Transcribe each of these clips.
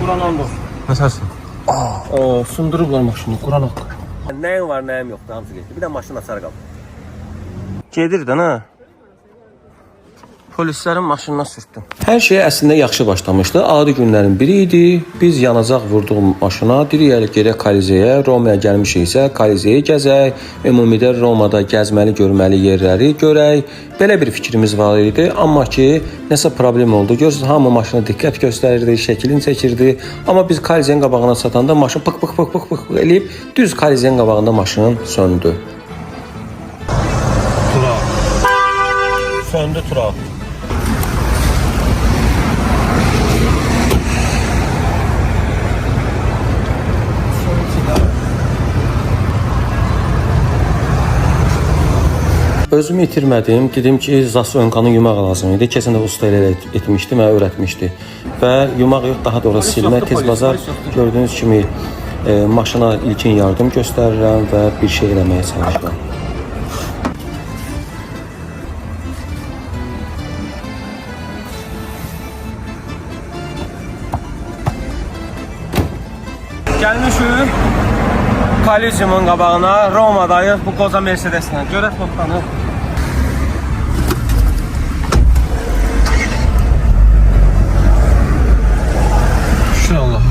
Quran and olsun. Məsələn. Sındırıblar maşını, Quran haqqı. Nəyim var, nəyim yoxdur, hamısı getdi. Bir də maşın açar qaldı. Gedir də nə? Polislərin maşınına sürtdüm. Hər şey əslində yaxşı başlamışdı. Adi günlərin biri idi. Biz yanacaq vurduğum maşına, deyirik gedək Kolizeyə, Romaya gəlmişiksə Kolizeyi gəzək, ümumidə Romada gəzməli, görməli yerləri görək. Belə bir fikrimiz var idi. Amma ki, nəsə problem oldu. Görürsüz, hamı maşına diqqət göstərirdi, şəklini çəkirdi. Amma biz Kolizeyin qabağına çatanda maşın pık pık pık pık pık eləyib düz Kolizeyin qabağında maşın söndü. Turaq. Söndü Turaq. Özümü itirmədim. Dedim ki, zaslonkanı yumaq lazım idi. Keçən də usta elə etmişdi, mənə öyrətmişdi. Və yumaq yox, daha doğrusu silmək, tez bazar gördüyünüz kimi maşına ilkin yardım göstərirəm və bir şey eləməyə çalışıram. Gəlmişik Koliziumun qabağına, Romadayıq bu qoca Mercedeslə. Görək notdanı. İnşallah.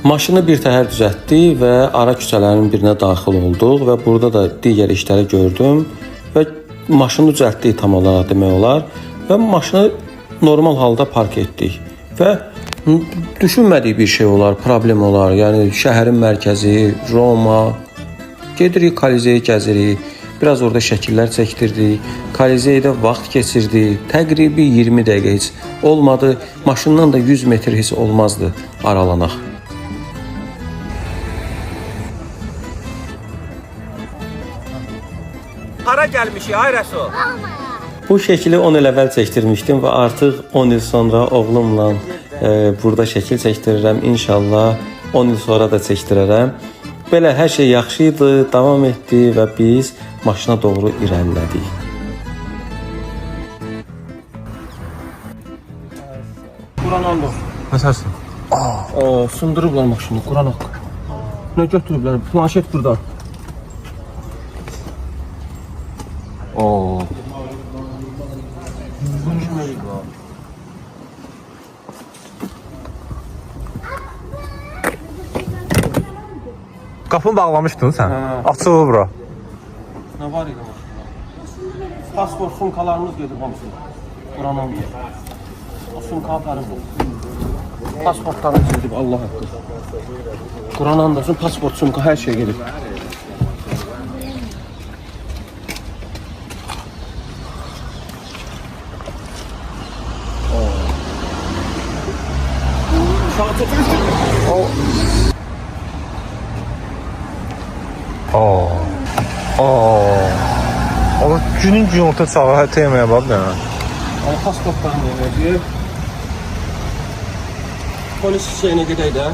Maşını bir təhər düzəltdi və ara küçələrin birinə daxil olduq və burada da digər işləri gördüm və maşını düzəltdik tam olaraq demək olar və maşını normal halda park etdik və düşünmədik bir şey olar, problem olar. Yəni şəhərin mərkəzi, Roma, gedirik Kolizeyi gəzirik, biraz orada şəkillər çəkdirdik, Kolizeydə vaxt keçirdik, təqribi 20 dəqiqə heç olmadı, maşından da 100 metr heç olmazdı aralanaq. Hara gəlmişik, ay Rəsul? Bu şəkili 10 il əvvəl çəkdirmişdim və artıq 10 il sonra oğlumla burada şəkil çəkdirirəm. İnşallah 10 il sonra da çəkdirərəm. Belə hər şey yaxşı idi, davam etdi və biz maşına doğru irəlilədik. Quran and olsun. Məsələn. Sındırıblar maşını, Quran haqqı. Nə götürüblər? Planşet burada. Qapını bağlamışdın sən. Açılır bura. Nə var idi maşında? Pasport, sumkalarımız gedib hamısı. Quran and olsun. O sumka aparıb. Pasportlarımız gedib, Allah haqqı. Quran and olsun, pasport, sumka, hər şey gedib. O günün günorta çağı yeməyə bax da. Pasportlarını verəcək. Polis şeyinə gedək də.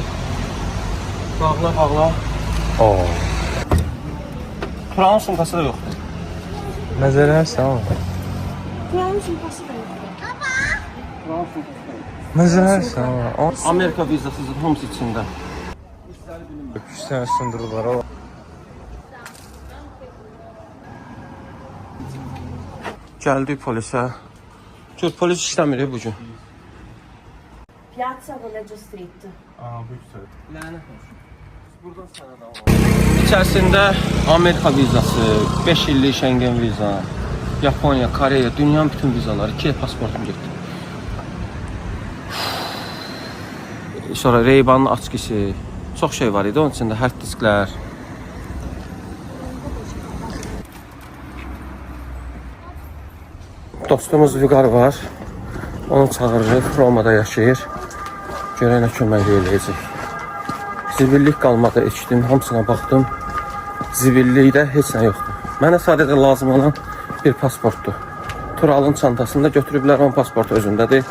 Bağla. Quranın sumkası da yoxdur. Məzərəsən o. Quranın sumkası da yoxdur. Quranın sumkası da yoxdur. Məzərəsən o. Amerika vizasıdır, hamısı içində. Üç dənə sındırırlar o. Gəldik polisə. Gör, polis işləmir bugün. Piazza Voleggio Street. Lənət olsun. Buradan sənə də alalım. İçərisində Amerika vizası, 5 illik Schengen viza, Yaponiya, Koreya, dünyanın bütün vizaları, 2 pasportum getdi. Sonra Ray-Ban'ın açqısı, çox şey var idi. Onun içində hard disklər. Dostumuz Vüqar var. Onu çağırırıq. Romada yaşayır. Görək nə kömək eləyəcək. Zibillik qalmadı, eşitdim. Hamısına baxdım. Zibillikdə heç nə yoxdur. Mənə sadəcə lazım olan bir pasportdur. Turalın çantasında götürüblər, onun pasportu özündədir.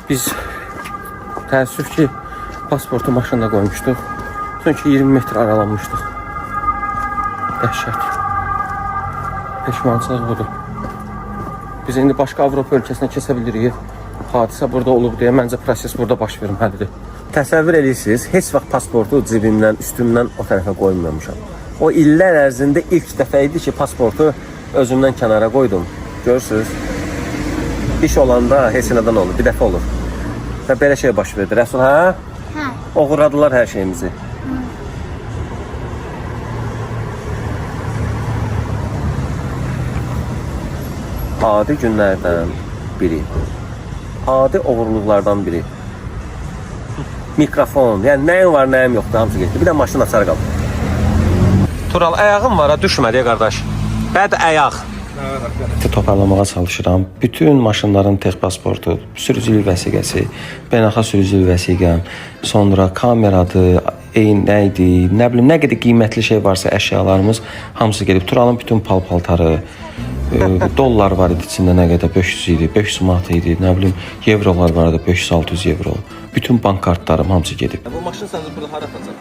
Biz təəssüf ki, pasportu maşında qoymuşduq. Çünki 20 metr aralanmışdıq. Dəhşət. Peşmançılıq budur. Biz indi başqa Avropa ölkəsinə keçə bilirik. Hadisə burada olub deyə məncə proses burada baş verməlidir. Təsəvvür edirsiniz, heç vaxt pasportu cibimdən, üstümdən o tərəfə qoymamışam. O illər ərzində ilk dəfə idi ki, pasportu özümdən kənara qoydum. Görürsünüz? İş olanda heç nədən olur, bir dəfə olur. Və belə şey baş verdi. Rəsul, hə? Hə. Oğurladılar hər şeyimizi. Adi günlərdən biri. Adi oğurluqlardan biri. Mikrofon, yəni nəyim var, nəyim yoxdur, hamısı getdi. Bir də maşın açar qaldı. Tural, ayağım var, düşmədi qardaş. Bəd ayaq. Toparlamağa çalışıram. Bütün maşınların tex pasportu, sürücülük vəsiqəsi, beynəlxalq sürücülük vəsiqəm, sonra kameradır, eynəkdir, nə bilim, nə qədər qiymətli şey varsa əşyalarımız hamısı gedib. Turalın bütün pal-paltarı, dollar var idi içində, nə qədər 500 idi, 500 manat idi, nə bilim, evrolar var idi, 500-600 evro. Bütün bank kartlarım hamısı gedib. Bu maşın səncə burada hara atacaq?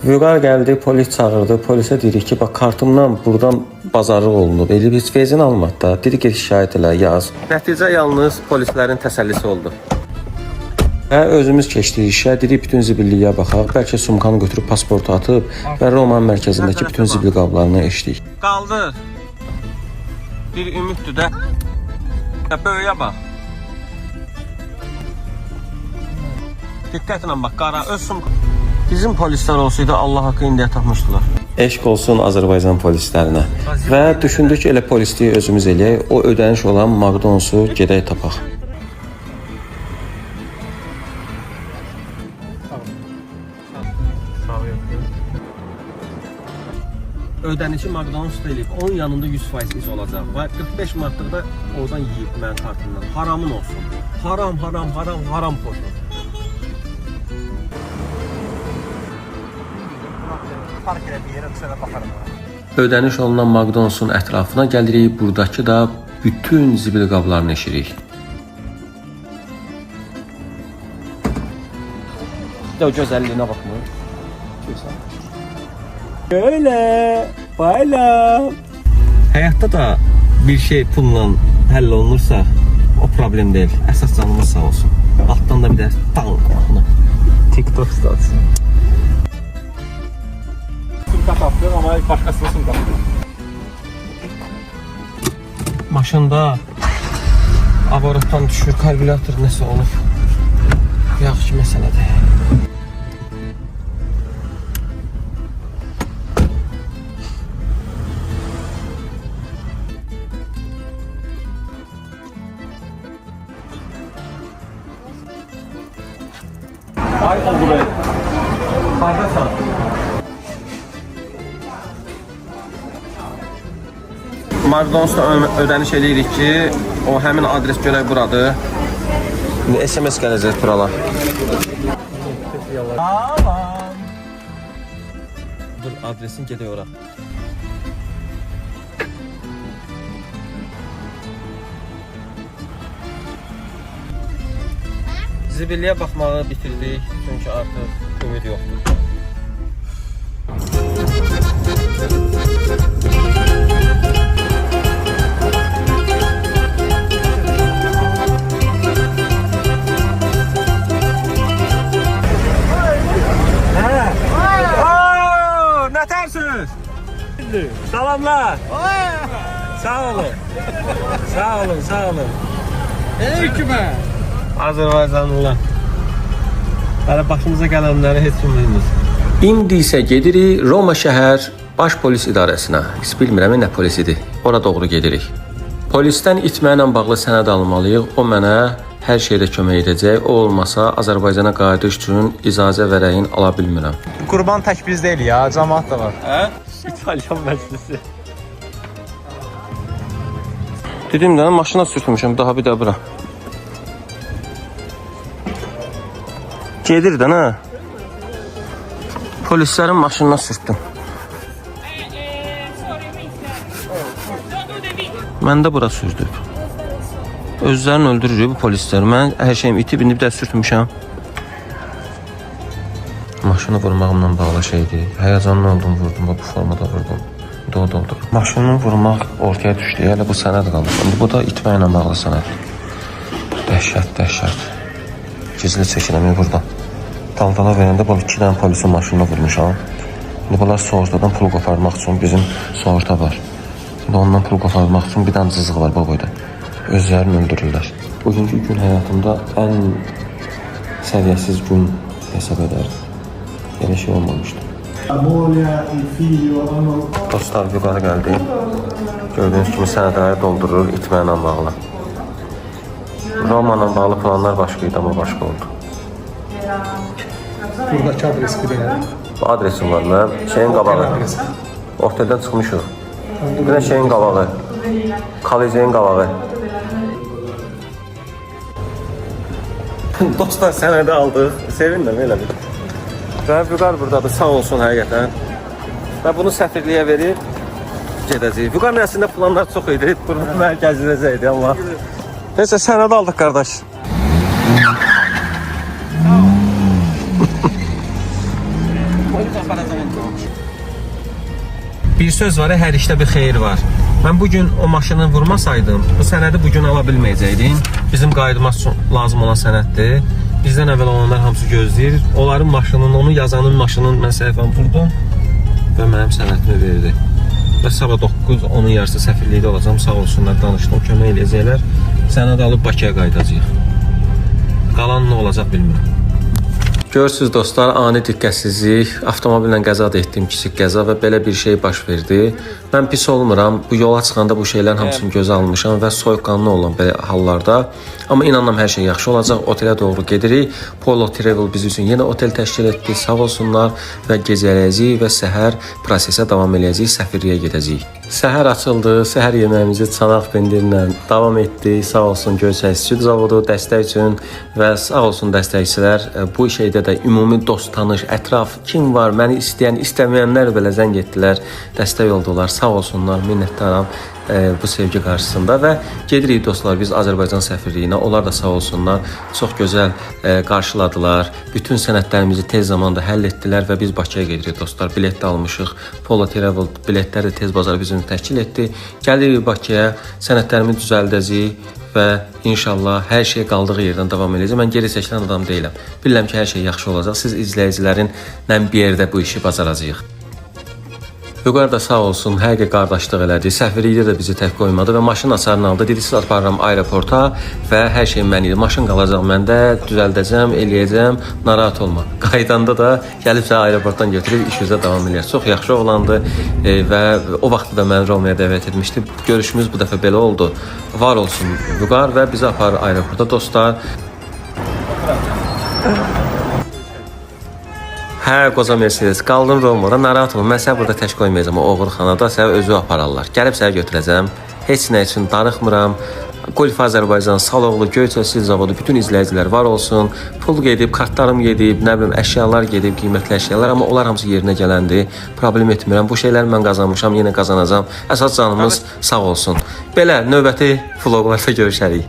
Vüqar gəldi, polis çağırdı. Polisə dedik ki, bax kartımdan buradan bazarlıq olunub. Elə biz vezin almadı da. Dedi ki, şikayət elə, yaz. Nəticə yalnız polislərin təsəllisi oldu. Və özümüz keçdik işə, dedik bütün zibilliyə baxaq. Bəlkə sumkanı götürüb pasportu atıb və Roman mərkəzindəki bütün zibil qablarını eşdik. Qaldır. Bir ümiddir də. Böyüyə bax. Diqqətlə bax, qara öz sumka. Bizim polislər olsaydı Allah haqqı indiyə tapmışdılar. Eşq olsun Azərbaycan polislərinə. Və düşündük elə polisliyi özümüz eləyək. O ödəniş olan McDonald's-u gedək tapaq. Ödənişi McDonald's eləyib, onun yanında 100% iz olacaq. Və 45 manatlıq da oradan yeyib mənim kartımdan. Haramın olsun. Haram, haram, haram, haram poşu. Park elədiyi yerə düşənə baxarım. Ödəniş olunan McDonald's-un ətrafına gəlirik. Buradakı da bütün zibil qablarını eşirik. Bir də o gözəlliyinə baxmır. Öyle, bayla. Həyatda da bir şey pulla həll olunursa, o problem deyil. Əsas canımız sağ olsun. Altdan da bir də tank baxını. TikTok statısı. Sumka tapdım, amma başqasına sumka tapdım. Maşında avarotdan düşür, kalkulator nəsə olub. Yaxşı məsələdir. Ay o buraya. Hardasan? McDonald's-da ödəniş edirik ki, o həmin adres görək buradır. İndi SMS gələcək buralar. Tamam. Dur adresin gedək ora. Zibilliyə baxmağı bitirdik, çünki artıq ümid yoxdur. Nə tərsiniz? Salamlar. Sağ olun. Sağ olun, sağ olun. Aleykümə. Azərbaycanlılar. Hələ başımıza gələnləri heç kim bilmir. İndi isə gedirik Roma şəhər baş polis idarəsinə. Heç bilmirəm nə polisidir. Ora doğru gedirik. Polisdən itməklə bağlı sənəd almalıyıq. O mənə hər şeydə kömək edəcək. O olmasa Azərbaycana qayıdış üçün icazə vərəyin ala bilmirəm. Qurban tək biz deyil ya, cəmaət də var. Hə? İtalyan məclisi. Dedim də maşına sürtmüşəm, daha bir də bura. Gedir də nə? Polislərin maşınına sürtdüm. Məndə bura sürdüb. Özlərini öldürür bu polislər. Mən hər şeyim itib, indi bir də sürtmüşəm. Maşını vurmağımla bağlı şeydir. Həyəcanlı oldum, vurdum, bu formada vurdum. Bu da o doldur. Maşını vurmaq ortaya düşdü. Hələ bu sənəd qaldı. İndi bu da itməklə bağlı sənəd. Dəhşət, dəhşət. Gizli çəkiləm buradan. Daldala verəndə bu 2 dənə polisin maşınına vurmuşam. İndi bunlar sığortadan pul qoparmaq üçün bizim sığorta var. İndi ondan pul qoparmaq üçün bir dənə cızıq var bu boyda. Özlərini öldürürlər. Bugünkü gün həyatımda ən səviyyəsiz gün hesab edərdim. Belə şey olmamışdı. Dostlar, yukarı geldi. Gördüğünüz kimi sənədləri doldurur itməklə bağlı. Roma'la bağlı planlar başqaydı, amma başqa oldu. Buradakı adres bir də. Bu adresim var, mən şeyin qabağı. Oteldən çıxmışıq. Bir də şeyin qabağı. Kaliceyin qabağı. Dostlar, sənədi aldıq. Sevindim elə bir. Və Vüqar buradadır, sağ olsun həqiqətən. Və bunu səfirliyə verib gedəcəyik. Vüqarın əslində planlar çox idi. Burada mən gəziləcəkdi, amma. Neysə, sənədi aldıq, qardaş. Bir söz var, hər işdə bir xeyir var. Mən bugün o maşını vurmasaydım, bu sənədi bugün ala bilməyəcəkdim. Bizim qayıtmaq üçün lazım olan sənəddir. Bizdən əvvəl olanlar hamısı gözləyir. Onların maşının, onu yazanın maşının mən səhifəni vurdum və mənim sənədimi verdi. Və sabah 9, onun yarısı səfirlikdə olacam. Sağ olsunlar, danışdım, kömək eləyəcəklər. Sənədi alıb Bakıya qayıdacağıq. Qalan nə olacaq bilmirəm. Görürsünüz dostlar, ani diqqətsizlik, avtomobillə qəza da etdiyim kiçik qəza və belə bir şey baş verdi. Mən pis olmuram, bu yola çıxanda bu şeylərin hamısını gözə almışam və soyuqqanlı olan belə hallarda. Amma inanıram hər şey yaxşı olacaq, otelə doğru gedirik. Polo Travel biz üçün yenə otel təşkil etdi, sağ olsunlar və gecələyəcəyik və səhər prosesə davam edəcəyik, səfirliyə gedəcəyik. Səhər açıldı, səhər yeməyimizi çanaq pendirlə davam etdi. Sağ olsun Göyçay Süd Zavodu dəstək üçün və sağ olsun dəstəkçilər. Bu şeydə də ümumi dost, tanış, ətraf kim var, məni istəyən, istəməyənlər belə zəng etdilər, dəstək oldular. Sağ olsunlar, minnətdaram bu sevgi qarşısında və gedirik dostlar biz Azərbaycan səfirliyinə. Onlar da sağ olsunlar, çox gözəl qarşıladılar. Bütün sənədlərimizi tez zamanda həll etdilər və biz Bakıya gedirik dostlar. Bilet də almışıq. Polo Travel biletləri də tez bazar bizim təşkil etdi. Gəlirik Bakıya, sənədlərimi düzəldəcəyik və inşallah hər şey qaldığı yerdən davam edəcək. Mən geri çəkilən adam deyiləm. Bilirəm ki, hər şey yaxşı olacaq. Siz izləyicilərinlə bir yerdə bu işi bacaracağıq. Vüqar da sağ olsun, həqiqi qardaşlıq elədi. Səfirlikdə də bizi tək qoymadı və maşın açarını aldı. Dedi, siz aparıram aeroporta və hər şey mən idi. Maşın qalacaq məndə, düzəldəcəm, eləyəcəm, narahat olma. Qaydanda da gəlib səni aeroportdan götürüb işimizə davam edəcək. Çox yaxşı oğlandı və o vaxtı da məni Romaya dəvət etmişdi. Görüşümüz bu dəfə belə oldu. Var olsun Vüqar və bizi aparır aeroporta dostlar. Hə, qoca Mercedes, qaldın Romada, narahat olun. Mən səni burada tək qoymayacağım, o oğurxanada səni özü apararlar. Gəlib səni götürəcəm. Heç nə üçün darıxmıram. Golf Azərbaycan, Saloğlu, Göyçay Süd Zavodu, bütün izləyicilər var olsun. Pul gedib, kartlarım gedib, nə bilim, əşyalar gedib, qiymətli əşyalar, amma onlar hamısı yerinə gələndir. Problem etmirəm. Bu şeyləri mən qazanmışam, yenə qazanacam. Əsas canımız sağ olsun. Belə növbəti vloqlarda görüşərik.